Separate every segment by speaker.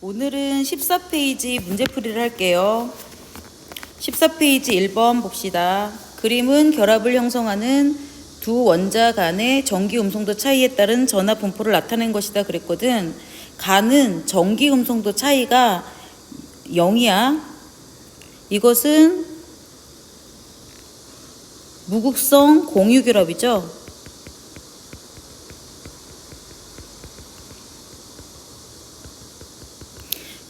Speaker 1: 오늘은 14페이지 문제풀이를 할게요. 14페이지 1번 봅시다. 그림은 결합을 형성하는 두 원자 간의 전기 음성도 차이에 따른 전압 분포를 나타낸 것이다 그랬거든. 간은 전기 음성도 차이가 0이야. 이것은 무극성 공유결합이죠.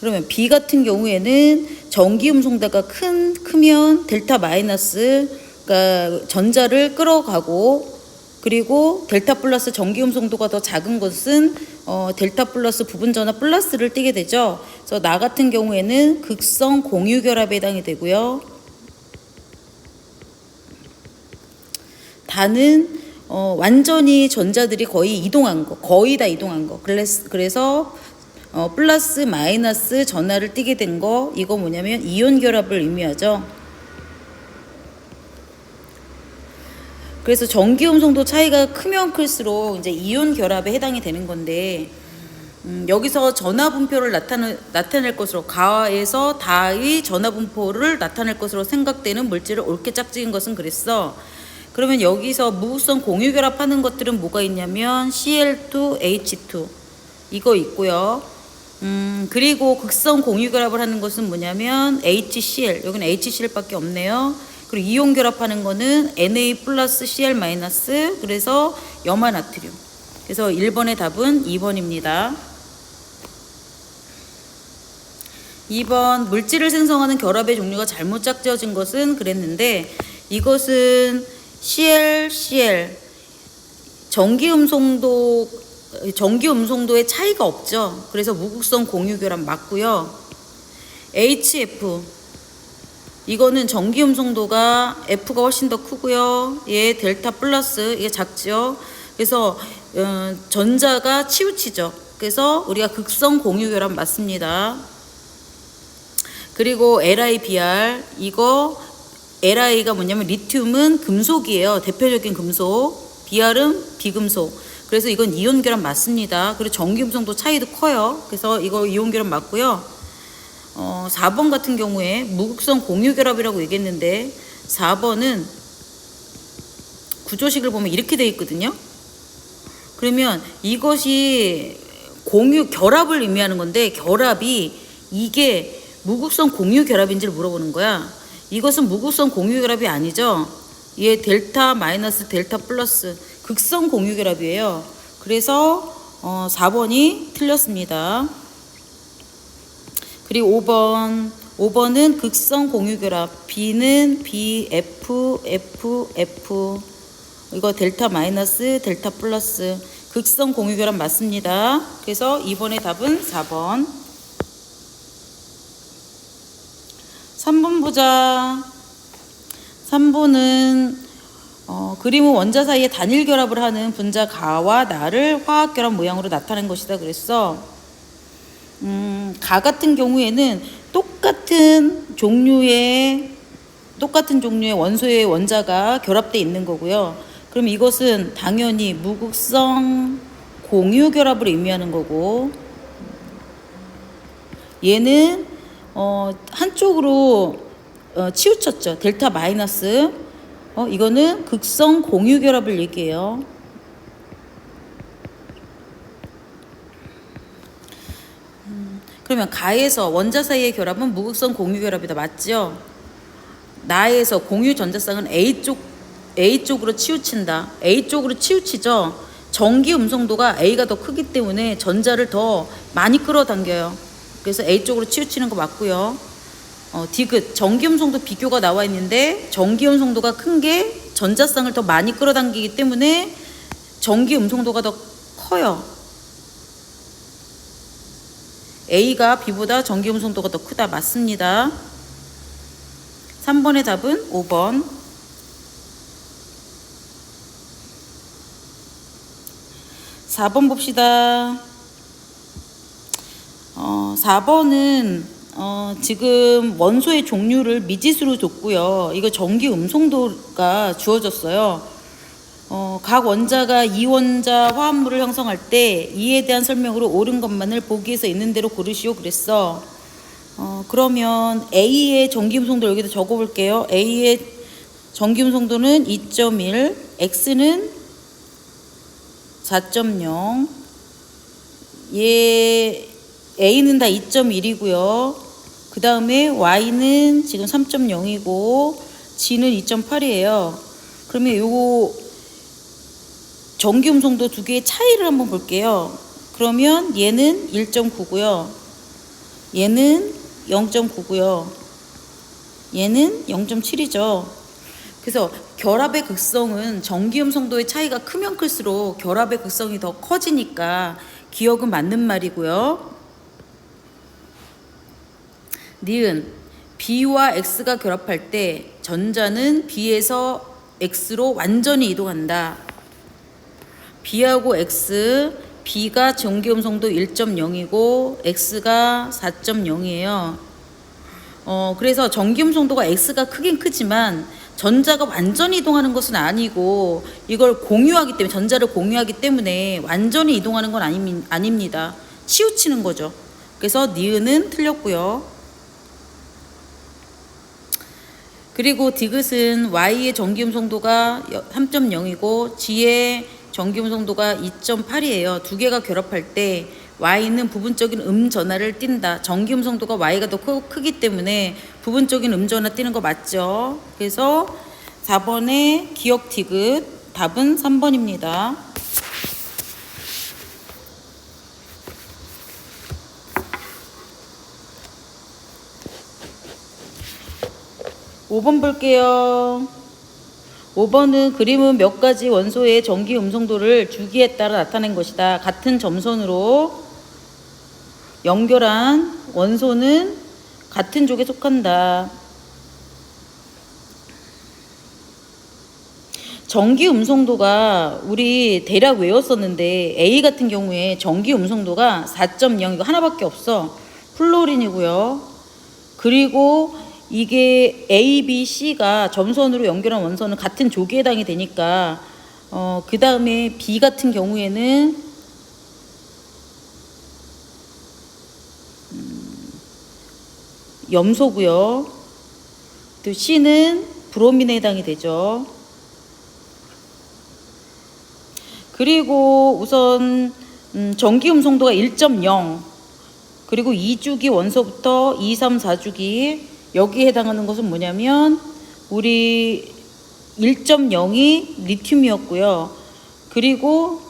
Speaker 1: 그러면 B 같은 경우에는 전기 음성도가 크면 델타 마이너스, 그러니까 전자를 끌어가고, 그리고 델타 플러스 전기 음성도가 더 작은 것은 델타 플러스 부분 전압 플러스를 띠게 되죠. 그래서 나 같은 경우에는 극성 공유 결합에 해당이 되고요. 다는 완전히 전자들이 거의 이동한 거, 거의 다 이동한 거. 그래서 플러스 마이너스 전하를 띠게 된 거, 이거 뭐냐면 이온 결합을 의미하죠. 그래서 전기 음성도 차이가 크면 클수록 이제 이온 결합에 해당이 되는 건데, 여기서 전하 분포를 나타낼 것으로, 가에서 다의 전하 분포를 나타낼 것으로 생각되는 물질을 옳게 짝지은 것은 그랬어. 그러면 여기서 무극성 공유 결합하는 것들은 뭐가 있냐면 Cl2H2 이거 있고요. 그리고 극성 공유 결합을 하는 것은 뭐냐면 HCl, 여기는 HCl밖에 없네요. 그리고 이온 결합하는 거는 Na 플러스 Cl 마이너스, 그래서 염화 나트륨. 그래서 1번의 답은 2번입니다. 2번, 물질을 생성하는 결합의 종류가 잘못 짝지어진 것은 그랬는데, 이것은 Cl 전기 음성도의 차이가 없죠. 그래서 무극성 공유 결합 맞고요. HF, 이거는 전기 음성도가 F가 훨씬 더 크고요. 얘 델타 플러스, 이게 작죠. 그래서 전자가 치우치죠. 그래서 우리가 극성 공유 결합 맞습니다. 그리고 LiBr, 이거 Li가 뭐냐면 리튬은 금속이에요. 대표적인 금속. Br은 비금속. 그래서 이건 이온 결합 맞습니다. 그리고 전기 음성도 차이도 커요. 그래서 이거 이온 결합 맞고요. 4번 같은 경우에 무극성 공유 결합이라고 얘기했는데, 4번은 구조식을 보면 이렇게 돼 있거든요. 그러면 이것이 결합을 의미하는 건데, 결합이 이게 무극성 공유 결합인지를 물어보는 거야. 이것은 무극성 공유 결합이 아니죠. 얘 델타 마이너스 델타 플러스 극성 공유 결합이에요. 그래서 4번이 틀렸습니다. 그리고 5번은 극성 공유 결합. B는 BF, F. 이거 델타 마이너스 델타 플러스 극성 공유 결합 맞습니다. 그래서 2번의 답은 4번. 3번 보자. 3번은 그림은 원자 사이에 단일 결합을 하는 분자 가와 나를 화학 결합 모양으로 나타낸 것이다 그랬어. 가 같은 경우에는 똑같은 종류의 원소의 원자가 결합되어 있는 거고요. 그럼 이것은 당연히 무극성 공유 결합을 의미하는 거고, 얘는 한쪽으로 치우쳤죠. 델타 마이너스. 이거는 극성 공유 결합을 얘기해요. 그러면 가에서 원자 사이의 결합은 무극성 공유 결합이다. 맞죠? 나에서 공유 전자쌍은 A쪽으로 치우친다. A쪽으로 치우치죠. 전기 음성도가 A가 더 크기 때문에 전자를 더 많이 끌어당겨요. 그래서 A쪽으로 치우치는 거 맞고요. 디귿, 전기 음성도 비교가 나와 있는데, 전기 음성도가 큰 게 전자쌍을 더 많이 끌어당기기 때문에 전기 음성도가 더 커요. A가 B보다 전기 음성도가 더 크다. 맞습니다. 3번의 답은 5번. 4번 봅시다. 4번은 지금 원소의 종류를 미지수로 줬고요. 이거 전기 음성도가 주어졌어요. 각 원자가 이원자 화합물을 형성할 때 이에 대한 설명으로 옳은 것만을 보기에서 있는 대로 고르시오 그랬어. 그러면 A의 전기음 송도 여기다 적어볼게요. A의 전기음 송도는 2.1, X는 4.0, A는 다 2.1이고요. 그 다음에 Y는 지금 3.0이고 G는 2.8이에요. 그러면 요 전기음 송도 두 개의 차이를 한번 볼게요. 그러면 얘는 1.9고요. 얘는 0.9고요. 얘는 0.7이죠. 그래서 결합의 극성은 전기음 송도의 차이가 크면 클수록 결합의 극성이 더 커지니까 기억은 맞는 말이고요. 니은 B와 X가 결합할 때 전자는 B에서 X로 완전히 이동한다. B하고 X, B가 전기음 송도 1.0이고 X가 4.0이에요. 그래서 전기음 송도가 X가 크긴 크지만 전자가 완전히 이동하는 것은 아니고 이걸 공유하기 때문에 전자를 공유하기 때문에 완전히 이동하는 건 아닙니다. 치우치는 거죠. 그래서 니은은 틀렸고요. 그리고 디귿은 Y의 전기음 송도가 3.0이고 G의 전기음 송도가 2.8이에요. 두 개가 결합할 때 Y는 부분적인 전하를 띈다. 전기음 송도가 Y가 더 크기 때문에 부분적인 전하 띄는 거 맞죠? 그래서 4번의 기억 디귿 답은 3번입니다. 5번 볼게요. 5번은 그림은 몇 가지 원소의 전기 음성도를 주기에 따라 나타낸 것이다. 같은 점선으로 연결한 원소는 같은 족에 속한다. 전기 음성도가 우리 대략 외웠었는데 A 같은 경우에 전기 음성도가 4.0 이거 하나밖에 없어. 플로린이고요. 그리고 이게 A, B, C가 점선으로 연결한 원소는 같은 족에 해당이 되니까 그 다음에 B 같은 경우에는 염소고요. 또 C는 브로민에 해당이 되죠. 그리고 우선 전기 음성도가 1.0 그리고 2주기 원소부터 2, 3, 4주기 여기에 해당하는 것은 뭐냐면 우리 1.0이 리튬이었고요. 그리고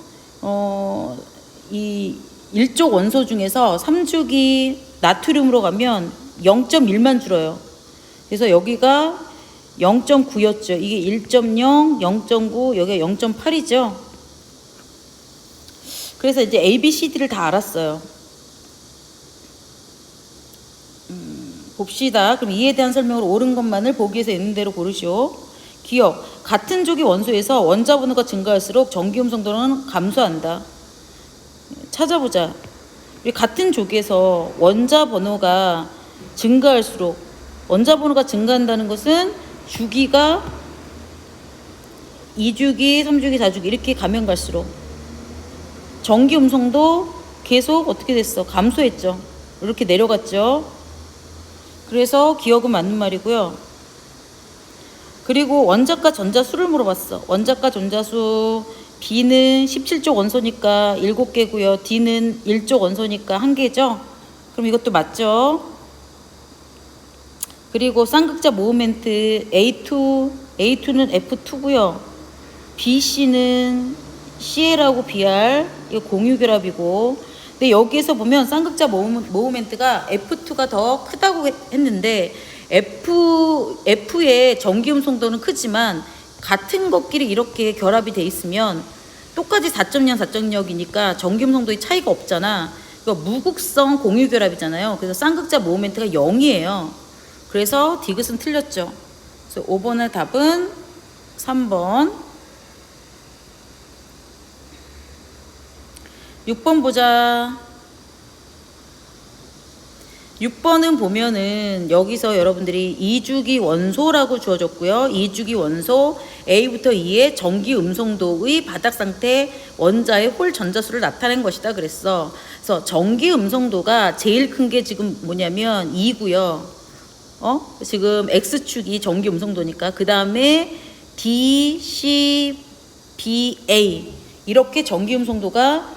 Speaker 1: 이 1족 원소 중에서 3주기 나트륨으로 가면 0.1만 줄어요. 그래서 여기가 0.9였죠. 이게 1.0, 0.9, 여기가 0.8이죠. 그래서 이제 A, B, C, D를 다 알았어요. 봅시다. 그럼 이에 대한 설명으로 옳은 것만을 보기에서 있는 대로 고르시오. 기억. 같은 족의 원소에서 원자 번호가 증가할수록 전기 음성도는 감소한다. 찾아보자. 우리 같은 족에서 원자 번호가 증가할수록 원자 번호가 증가한다는 것은 주기가 2주기, 3주기, 4주기 이렇게 가면 갈수록 전기 음성도 계속 어떻게 됐어? 감소했죠. 이렇게 내려갔죠. 그래서 기억은 맞는 말이고요. 그리고 원자과 전자수를 물어봤어. 원자과 전자수 B는 17족 원소니까 7개고요. D는 1족 원소니까 1개죠. 그럼 이것도 맞죠. 그리고 쌍극자 모멘트 A2는 F2고요. BC는 CL하고 BR 이거 공유 결합이고 근데 여기에서 보면 쌍극자 모멘트가 F2가 더 크다고 했는데 F의 전기 음성도는 크지만 같은 것끼리 이렇게 결합이 돼 있으면 똑같이 4.0, 4.0이니까 전기 음성도의 차이가 없잖아. 그러니까 무극성 공유 결합이잖아요. 그래서 쌍극자 모멘트가 0이에요. 그래서 디귿은 틀렸죠. 그래서 5번의 답은 3번. 6번 보자. 6번은 보면은 여기서 여러분들이 이주기 원소라고 주어졌고요. 이주기 원소 A부터 E의 전기 음성도의 바닥 상태 원자의 홀 전자수를 나타낸 것이다 그랬어. 그래서 전기 음성도가 제일 큰 게 지금 뭐냐면 2고요. 지금 X축이 전기 음성도니까 그 다음에 D, C, B, A 이렇게 전기 음성도가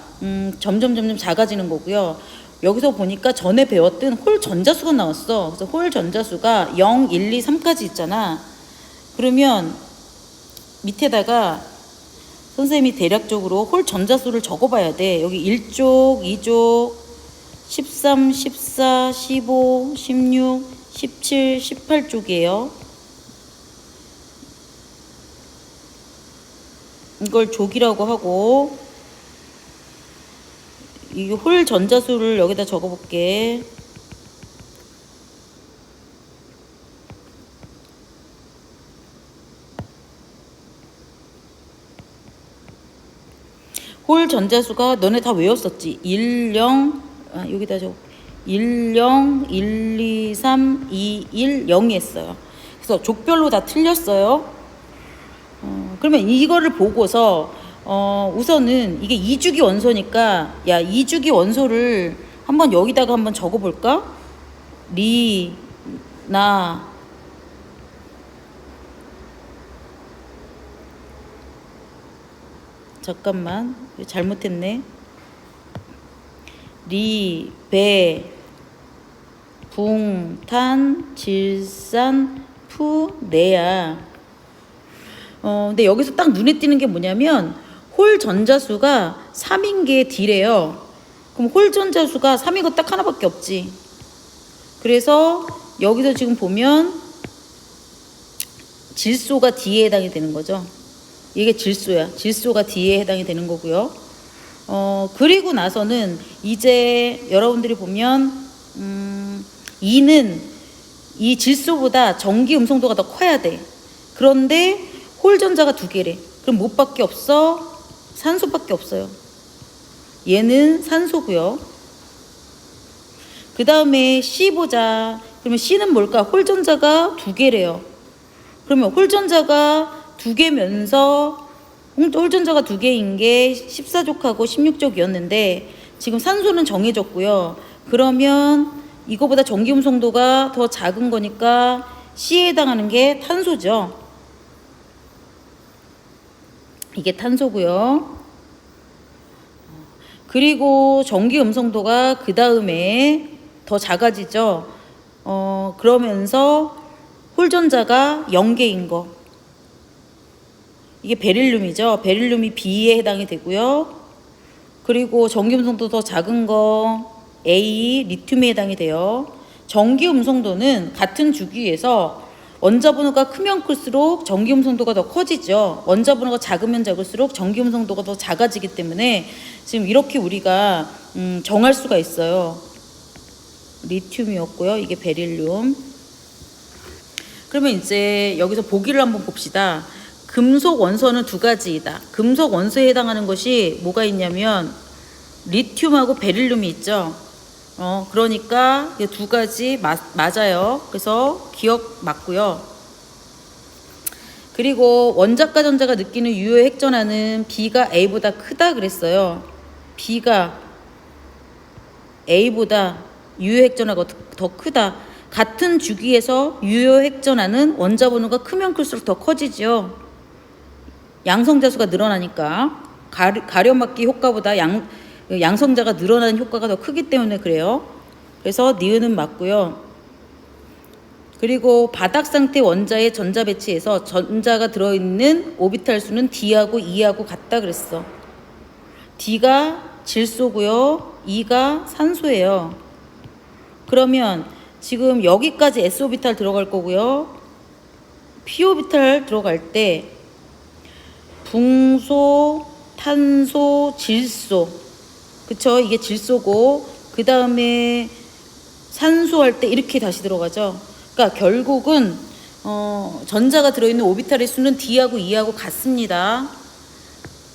Speaker 1: 점점 작아지는 거고요. 여기서 보니까 전에 배웠던 홀 전자수가 나왔어. 그래서 홀 전자수가 0, 1, 2, 3까지 있잖아. 그러면 밑에다가 선생님이 대략적으로 홀 전자수를 적어봐야 돼. 여기 1쪽, 2쪽, 13, 14, 15, 16, 17, 18쪽이에요. 이걸 족이라고 하고 이 홀 전자수를 여기다 적어볼게. 홀 전자수가 너네 다 외웠었지. 10 여기다 적어. 10, 1, 2, 3, 2, 1, 0이 했어요. 그래서 족별로 다 틀렸어요. 그러면 이거를 보고서 우선은 이게 2주기 원소니까 야 2주기 원소를 한번 여기다가 한번 적어볼까? 리, 나, 잠깐만 잘못했네. 리, 배, 붕, 탄, 질산, 푸, 내야. 근데 여기서 딱 눈에 띄는 게 뭐냐면 홀 전자수가 3인 게 D래요. 그럼 홀 전자수가 3인 거 딱 하나밖에 없지. 그래서 여기서 지금 보면 질소가 D에 해당이 되는 거죠. 이게 질소야. 질소가 D에 해당이 되는 거고요. 그리고 나서는 이제 여러분들이 보면 E는 이 질소보다 전기 음성도가 더 커야 돼. 그런데 홀 전자가 2개래. 그럼 뭐밖에 없어? 산소밖에 없어요. 얘는 산소고요. 그 다음에 C 보자. 그러면 C는 뭘까? 홀 전자가 2개래요. 그러면 홀 전자가 2개면서 홀 전자가 2개인 게 14족하고 16족이었는데 지금 산소는 정해졌고요. 그러면 이거보다 전기 음성도가 더 작은 거니까 C에 해당하는 게 탄소죠. 이게 탄소고요. 그리고 전기 음성도가 그 다음에 더 작아지죠. 그러면서 홀전자가 0개인 거. 이게 베릴륨이죠. 베릴륨이 B에 해당이 되고요. 그리고 전기 음성도 더 작은 거 A, 리튬에 해당이 돼요. 전기 음성도는 같은 주기에서 원자 번호가 크면 클수록 전기 음성도가 더 커지죠. 원자 번호가 작으면 작을수록 전기 음성도가 더 작아지기 때문에 지금 이렇게 우리가 정할 수가 있어요. 리튬이었고요. 이게 베릴륨. 그러면 이제 여기서 보기를 한번 봅시다. 금속 원소는 2가지이다. 금속 원소에 해당하는 것이 뭐가 있냐면 리튬하고 베릴륨이 있죠. 그러니까 이 2가지 맞아요. 그래서 기억 맞고요. 그리고 원자과 전자가 느끼는 유효 핵전하는 B가 A보다 크다 그랬어요. B가 A보다 유효 핵전하가 더 크다. 같은 주기에서 유효 핵전하는 원자 번호가 크면 클수록 더 커지죠. 양성자수가 늘어나니까 가려막기 효과보다 양성자가 늘어나는 효과가 더 크기 때문에 그래요. 그래서 니은은 맞고요. 그리고 바닥 상태 원자의 전자 배치에서 전자가 들어있는 오비탈 수는 D하고 E하고 같다 그랬어. D가 질소고요. E가 산소예요. 그러면 지금 여기까지 S오비탈 들어갈 거고요. P오비탈 들어갈 때 붕소, 탄소, 질소. 그쵸? 이게 질소고 그 다음에 산소 할 때 이렇게 다시 들어가죠. 그러니까 결국은 전자가 들어있는 오비탈의 수는 D하고 E하고 같습니다.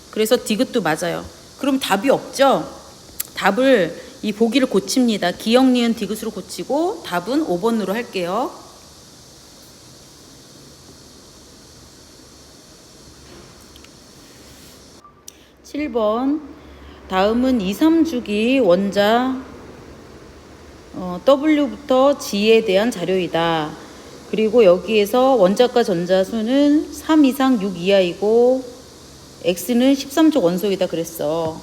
Speaker 1: 그래서 디귿도 맞아요. 그럼 답이 없죠? 답을 이 보기를 고칩니다. 기역, 니은, 디귿으로 고치고 답은 5번으로 할게요. (7번) 다음은 2, 3주기 원자 W부터 G에 대한 자료이다. 그리고 여기에서 원자과 전자수는 3 이상 6 이하이고 X는 13족 원소이다 그랬어.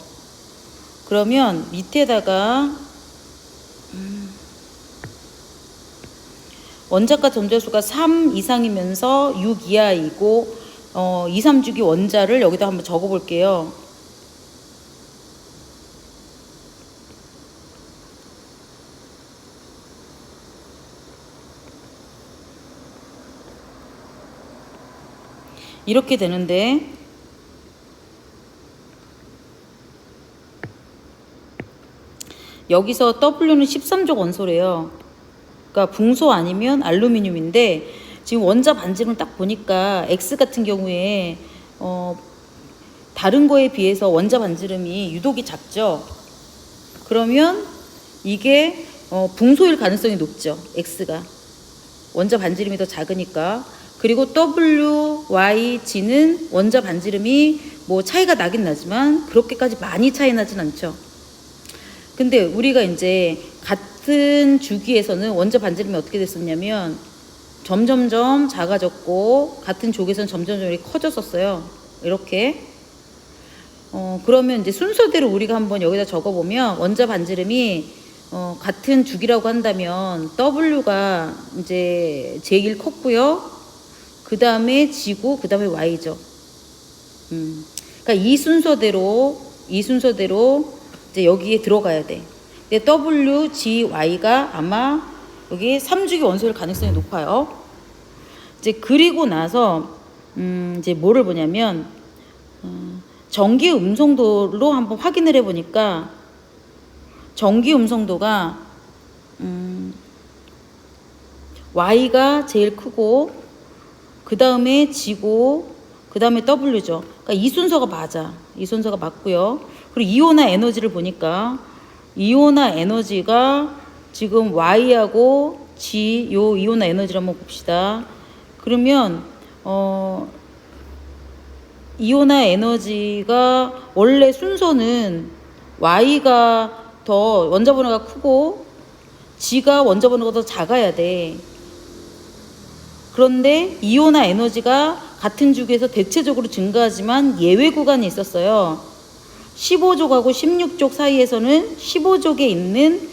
Speaker 1: 그러면 밑에다가 원자과 전자수가 3 이상이면서 6 이하이고 2, 3주기 원자를 여기다 한번 적어 볼게요. 이렇게 되는데 여기서 W는 13족 원소래요. 그러니까 붕소 아니면 알루미늄인데 지금 원자 반지름을 딱 보니까 X 같은 경우에 다른 거에 비해서 원자 반지름이 유독이 작죠. 그러면 이게 붕소일 가능성이 높죠. X가 원자 반지름이 더 작으니까. 그리고 W, Y, G는 원자 반지름이 뭐 차이가 나긴 나지만 그렇게까지 많이 차이 나진 않죠. 근데 우리가 이제 같은 주기에서는 원자 반지름이 어떻게 됐었냐면 점점점 작아졌고 같은 족에서는 점점점 이렇게 커졌었어요. 이렇게. 그러면 이제 순서대로 우리가 한번 여기다 적어보면 원자 반지름이 같은 주기라고 한다면 W가 이제 제일 컸고요. 그 다음에 G고 그 다음에 Y죠. 그러니까 이 순서대로 이제 여기에 들어가야 돼. 근데 W, G, Y가 아마 여기 3주기 원소일 가능성이 높아요. 이제 그리고 나서 이제 뭐를 보냐면 전기 음성도로 한번 확인을 해보니까 전기 음성도가 Y가 제일 크고 그 다음에 G고 그 다음에 W죠. 그러니까 이 순서가 맞아. 이 순서가 맞고요. 그리고 이온화 에너지를 보니까 이온화 에너지가 지금 Y하고 G 요 이온화 에너지를 한번 봅시다. 그러면 이온화 에너지가 원래 순서는 Y가 더 원자 번호가 크고 G가 원자 번호가 더 작아야 돼. 그런데 이온화 에너지가 같은 주기에서 대체적으로 증가하지만 예외 구간이 있었어요. 15족하고 16족 사이에서는 15족에 있는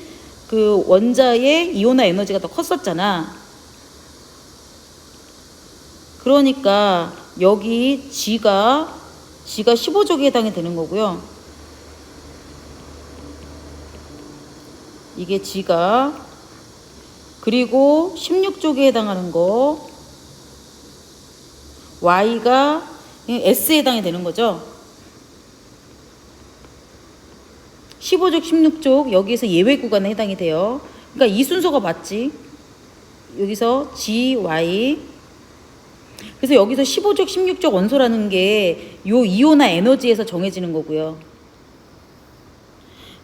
Speaker 1: 그 원자의 이온화 에너지가 더 컸었잖아. 그러니까 여기 G가 15족에 해당이 되는 거고요. 이게 G가 그리고 16족에 해당하는 거 Y가 S에 해당이 되는 거죠. 15족, 16족 여기에서 예외 구간에 해당이 돼요. 그러니까 이 순서가 맞지. 여기서 G, Y. 그래서 여기서 15족, 16족 원소라는 게 요 이온화 에너지에서 정해지는 거고요.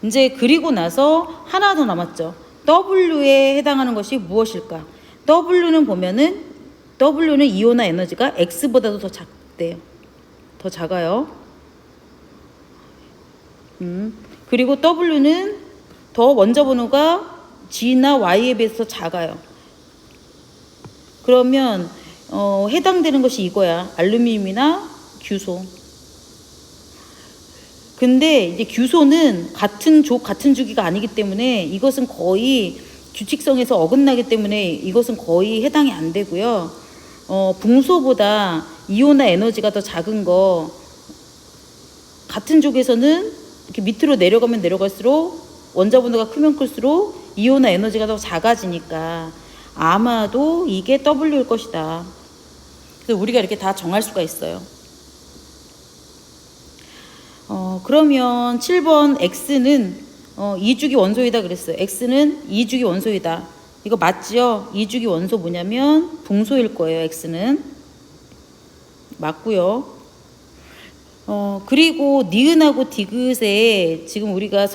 Speaker 1: 이제 그리고 나서 하나 더 남았죠. W에 해당하는 것이 무엇일까? W는 보면은 W는 이온화 에너지가 X보다도 더 작대요. 더 작아요. 그리고 W는 더 원자 번호가 G나 Y에 비해서 작아요. 그러면 해당되는 것이 이거야. 알루미늄이나 규소. 근데 이제 규소는 같은 주기가 아니기 때문에 이것은 거의 규칙성에서 어긋나기 때문에 이것은 거의 해당이 안 되고요. 붕소보다 이온화 에너지가 더 작은 거 같은 족에서는 이렇게 밑으로 내려가면 내려갈수록 원자 번호가 크면 클수록 이온화 에너지가 더 작아지니까 아마도 이게 W일 것이다. 그래서 우리가 이렇게 다 정할 수가 있어요. 그러면 7번 X는 2주기 원소이다 그랬어요. X는 2주기 원소이다. 이거 맞지요? 2주기 원소 뭐냐면 붕소일 거예요. X는 맞고요. 그리고 니은하고 디귿에 지금 우리가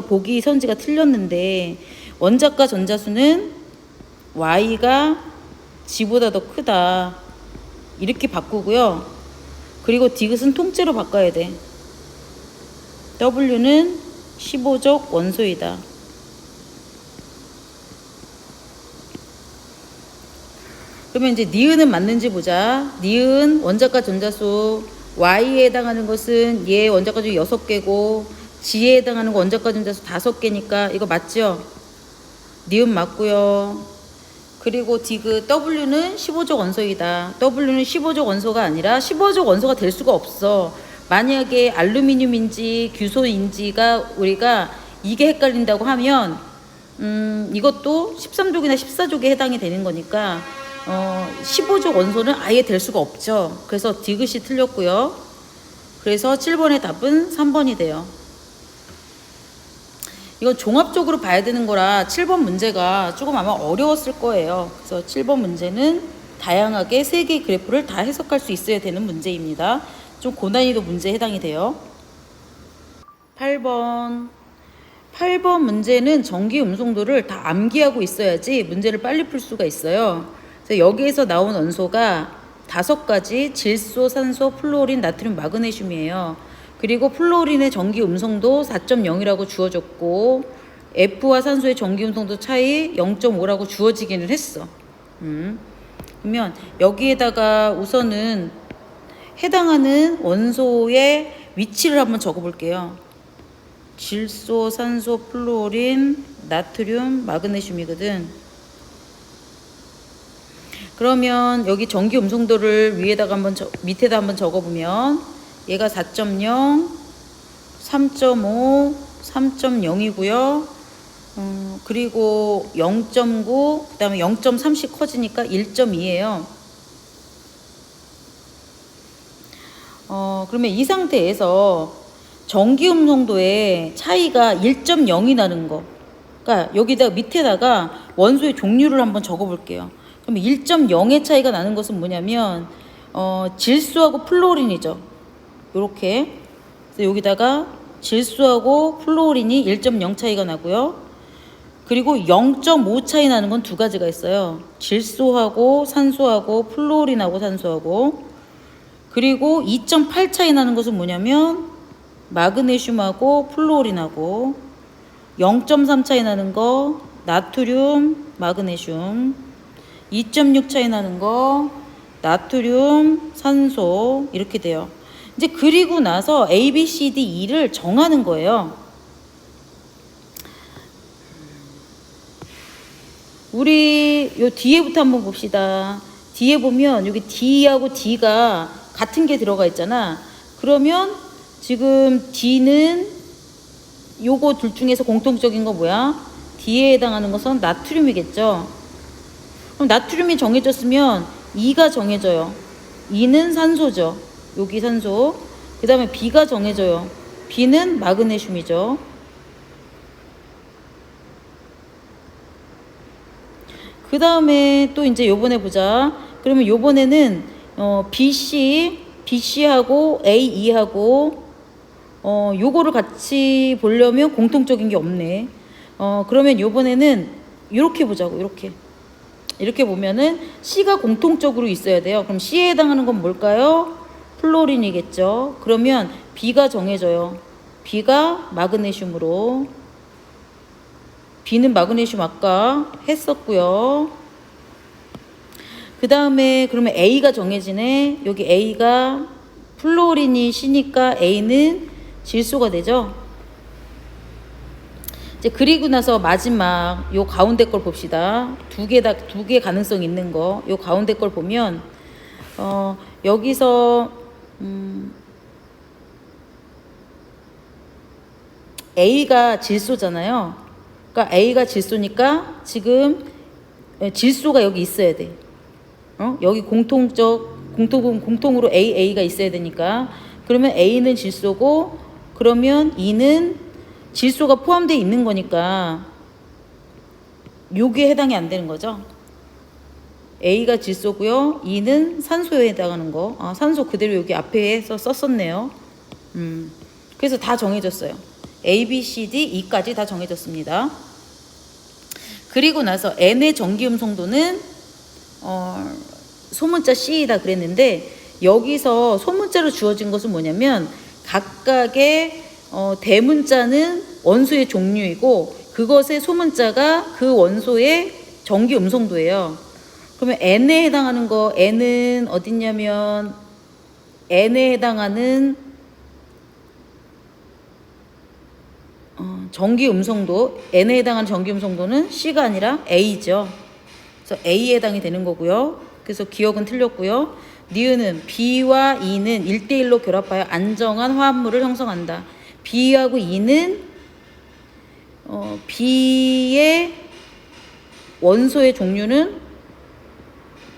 Speaker 1: 보기 선지가 틀렸는데 원자과 전자수는 Y가 G보다 더 크다. 이렇게 바꾸고요. 그리고 디귿은 통째로 바꿔야 돼. W는 15족 원소이다. 그러면 이제 니은은 맞는지 보자. 니은 원자과 전자수 Y에 해당하는 것은 얘 원자과 중 6개고 G에 해당하는 거 원자과 전자수 5개니까 이거 맞죠? 니은 맞고요. 그리고 디귿 W는 15족 원소이다. W는 15족 원소가 아니라 15족 원소가 될 수가 없어. 만약에 알루미늄인지 규소인지가 우리가 이게 헷갈린다고 하면 이것도 13족이나 14족에 해당이 되는 거니까 15족 원소는 아예 될 수가 없죠. 그래서 디귿이 틀렸고요. 그래서 7번의 답은 3번이 돼요. 이건 종합적으로 봐야 되는 거라 7번 문제가 조금 아마 어려웠을 거예요. 그래서 7번 문제는 다양하게 3개의 그래프를 다 해석할 수 있어야 되는 문제입니다. 좀 고난이도 문제에 해당이 돼요. 8번 문제는 전기 음성도를 다 암기하고 있어야지 문제를 빨리 풀 수가 있어요. 그래서 여기에서 나온 원소가 5가지 질소, 산소, 플루오린, 나트륨, 마그네슘이에요. 그리고 플루오린의 전기 음성도 4.0이라고 주어졌고 F와 산소의 전기 음성도 차이 0.5라고 주어지기는 했어. 그러면 여기에다가 우선은 해당하는 원소의 위치를 한번 적어 볼게요. 질소, 산소, 플루오린, 나트륨, 마그네슘이거든. 그러면 여기 전기 음성도를 밑에다 한번 적어보면 얘가 4.0, 3.5, 3.0이고요. 그리고 0.9, 그 다음에 0.3씩 커지니까 1.2예요. 그러면 이 상태에서 전기 음성도의 차이가 1.0이 나는 거. 그러니까 여기다 밑에다가 원소의 종류를 한번 적어볼게요. 그럼 1.0의 차이가 나는 것은 뭐냐면 질소하고 플루오린이죠. 요렇게. 그래서 여기다가 질소하고 플루오린이 1.0 차이가 나고요. 그리고 0.5 차이 나는 건 2가지가 있어요. 질소하고 산소하고 플루오린하고 산소하고. 그리고 2.8 차이 나는 것은 뭐냐면 마그네슘하고 플루오린하고. 0.3 차이 나는 거 나트륨, 마그네슘. 2.6 차이 나는 거 나트륨, 산소. 이렇게 돼요. 이제 그리고 나서 A, B, C, D, E를 정하는 거예요. 우리 요 뒤에부터 한번 봅시다. 뒤에 보면 여기 D하고 D가 같은 게 들어가 있잖아. 그러면 지금 D는 요거 둘 중에서 공통적인 거 뭐야? D에 해당하는 것은 나트륨이겠죠. 그럼 나트륨이 정해졌으면 E가 정해져요. E는 산소죠. 여기 산소. 그 다음에 B가 정해져요. B는 마그네슘이죠. 그 다음에 또 이제 요번에 보자. 그러면 요번에는 BC하고 AE하고 요거를 같이 보려면 공통적인 게 없네. 그러면 요번에는 이렇게 보자고. 이렇게 보면은 C가 공통적으로 있어야 돼요. 그럼 C에 해당하는 건 뭘까요? 플로린이겠죠. 그러면 B가 정해져요. B가 마그네슘으로. B는 마그네슘 아까 했었고요. 그 다음에 그러면 A가 정해지네. 여기 A가 플로린이 C니까 A는 질소가 되죠. 이제 그리고 나서 마지막 요 가운데 걸 봅시다. 두 개 가능성 있는 거. 요 가운데 걸 보면 여기서 A가 질소잖아요. 그러니까 A가 질소니까 지금 질소가 여기 있어야 돼. 여기 공통으로 A가 있어야 되니까. 그러면 A는 질소고, 그러면 E는 질소가 포함되어 있는 거니까 요게 해당이 안 되는 거죠. A가 질소고요. E는 산소에 해당하는 거. 산소 그대로 여기 앞에서 썼었네요. 그래서 다 정해졌어요. A, B, C, D, E까지 다 정해졌습니다. 그리고 나서 N의 전기음 송도는 소문자 C이다 그랬는데, 여기서 소문자로 주어진 것은 뭐냐면 각각의 대문자는 원소의 종류이고 그것의 소문자가 그 원소의 전기 음송도예요. 그러면 N에 해당하는 거, N은 어딨냐면 N에 해당하는 전기 음성도, N에 해당하는 전기 음성도는 C가 아니라 A죠. 그래서 A에 해당이 되는 거고요. 그래서 기억은 틀렸고요. 니은은 B와 E는 1대1로 결합하여 안정한 화합물을 형성한다. B하고 E는 B의 원소의 종류는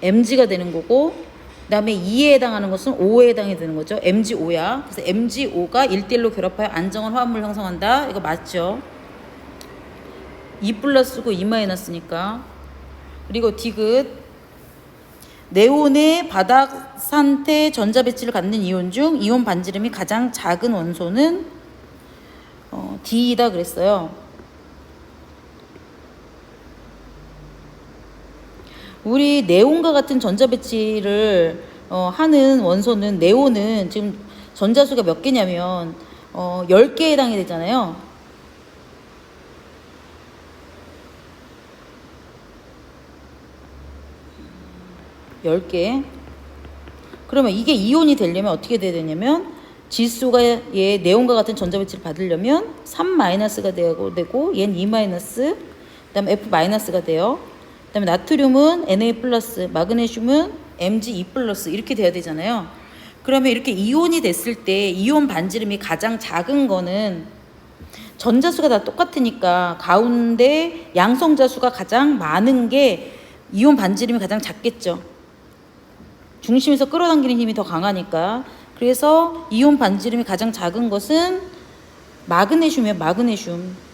Speaker 1: Mg가 되는 거고, 그 다음에 E에 해당하는 것은 O에 해당이 되는 거죠. MgO야. 그래서 MgO가 1대1로 결합하여 안정한 화합물을 형성한다. 이거 맞죠? E 플러스고 E 마이너스니까. 그리고 디귿, 네온의 바닥 상태 전자 배치를 갖는 이온 중 이온 반지름이 가장 작은 원소는 D이다 그랬어요. 우리 네온과 같은 전자 배치를 하는 원소는, 네온은 지금 전자수가 몇 개냐면 10개에 해당이 되잖아요. 그러면 이게 이온이 되려면 어떻게 돼야 되냐면, 지수가 얘 네온과 같은 전자 배치를 받으려면 3-가 되고 얘는 2-, 그 다음에 F-가 돼요. 그 다음에 나트륨은 Na+, 마그네슘은 Mg2+, 이렇게 돼야 되잖아요. 그러면 이렇게 이온이 됐을 때 이온 반지름이 가장 작은 거는, 전자수가 다 똑같으니까 가운데 양성자수가 가장 많은 게 이온 반지름이 가장 작겠죠. 중심에서 끌어당기는 힘이 더 강하니까. 그래서 이온 반지름이 가장 작은 것은 마그네슘이에요. 마그네슘.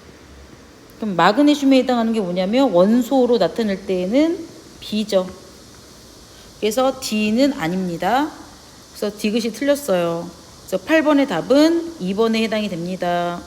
Speaker 1: 그럼 마그네슘에 해당하는 게 뭐냐면 원소로 나타낼 때에는 B죠. 그래서 D는 아닙니다. 그래서 디귿이 틀렸어요. 그래서 8번의 답은 2번에 해당이 됩니다.